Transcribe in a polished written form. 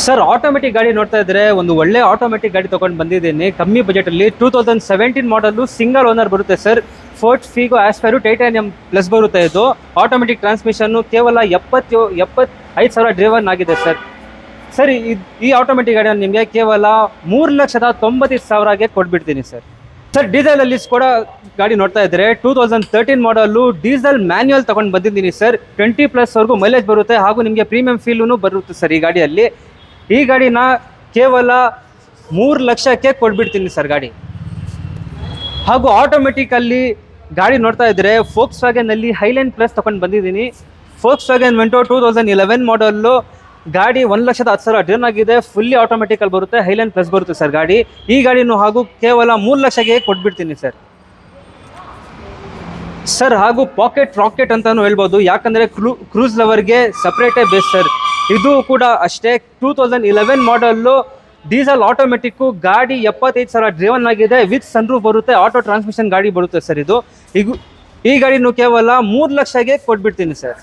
Sir automatic ಗಾಡಿ ನೋಡ್ತಾ ಇದ್ರೆ ಒಂದು ಒಳ್ಳೆ ಆಟೋಮೆಟಿಕ್ ಗಾಡಿ ತಗೊಂಡು ಬಂದಿದ್ದೀನಿ ಕಮ್ಮಿ ಬಜೆಟಲ್ಲಿ. 2017 ಮಾಡಲು ಸಿಂಗಲ್ ಓನರ್ ಬರುತ್ತೆ sir. Ford Figo Aspire Titanium Plus ಬರುತ್ತೆ. ಇದು ಆಟೋಮೆಟಿಕ್ ಟ್ರಾನ್ಸ್ಮಿಷನ್ನು ಕೇವಲ 75,000 ಡ್ರೈವನ್ ಆಗಿದೆ ಸರ್. ಸರ್ ಈ ಆಟೋಮೆಟಿಕ್ ಗಾಡಿಯನ್ನು ನಿಮಗೆ ಕೇವಲ 3,95,000ಗೆ ಕೊಟ್ಬಿಡ್ತೀನಿ ಸರ್. ಸರ್ ಡೀಸೆಲ್ ಅಲ್ಲಿ ಕೂಡ ಗಾಡಿ ನೋಡ್ತಾ ಇದ್ರೆ 2013 ಮಾಡಲು ಡೀಸೆಲ್ ಮ್ಯಾನ್ಯುಯಲ್ ತಗೊಂಡು ಬಂದಿದ್ದೀನಿ ಸರ್. 20+ ವರೆಗೂ ಮೈಲೇಜ್ ಬರುತ್ತೆ ಹಾಗೂ ನಿಮಗೆ ಪ್ರೀಮಿಯಂ ಫೀಲೂ ಬರುತ್ತೆ ಸರ್ ಈ ಗಾಡಿಯಲ್ಲಿ. ಈ ಗಾಡಿನ ಕೇವಲ 3 ಲಕ್ಷಕ್ಕೆ ಕೊಟ್ಬಿಡ್ತೀನಿ ಸರ್ ಗಾಡಿ. ಹಾಗೂ ಆಟೋಮೆಟಿಕಲ್ಲಿ ಗಾಡಿ ನೋಡ್ತಾ ಇದ್ರೆ ಫೋಕ್ಸ್ ವ್ಯಾಗನಲ್ಲಿ ಹೈಲೈನ್ ಪ್ಲಸ್ ತಗೊಂಡು ಬಂದಿದ್ದೀನಿ. ಫೋಕ್ಸ್ ವ್ಯಾಗನ್ ವೆಂಟೋ 2011 ಮಾಡಲ್ಲು ಗಾಡಿ 1,10,000 ಡ್ರೈನ್ ಆಗಿದೆ. ಫುಲ್ಲಿ ಆಟೋಮೆಟಿಕಲ್ಲಿ ಬರುತ್ತೆ, ಹೈಲೈನ್ ಪ್ಲಸ್ ಬರುತ್ತೆ ಸರ್ ಗಾಡಿ. ಈ ಗಾಡಿನೂ ಹಾಗೂ ಕೇವಲ 3 ಲಕ್ಷಕ್ಕೆ ಕೊಟ್ಬಿಡ್ತೀನಿ ಸರ್. ಸರ್ ಹಾಗೂ ಪಾಕೆಟ್ ರಾಕೆಟ್ ಅಂತಾನು ಹೇಳ್ಬೋದು, ಯಾಕಂದರೆ ಕ್ರೂಸ್ ಲವರ್ಗೆ ಸಪ್ರೇಟೇ ಬೇಸ್ ಸರ್. ಇದು ಕೂಡ ಅಷ್ಟೇ 2011 ಮಾಡಲ್ಲು ಡೀಸೆಲ್ ಆಟೋಮೆಟಿಕ್ಕು ಗಾಡಿ 75,000 ಡ್ರೈವನ್ ಆಗಿದೆ. ವಿತ್ ಸನ್ರೂಫ್ ಬರುತ್ತೆ, ಆಟೋ ಟ್ರಾನ್ಸ್ಮಿಷನ್ ಗಾಡಿ ಬರುತ್ತೆ ಸರ್ ಇದು. ಈ ಗಾಡಿನೂ ಕೇವಲ 3 ಲಕ್ಷಕ್ಕೆ ಕೊಟ್ಬಿಡ್ತೀನಿ ಸರ್.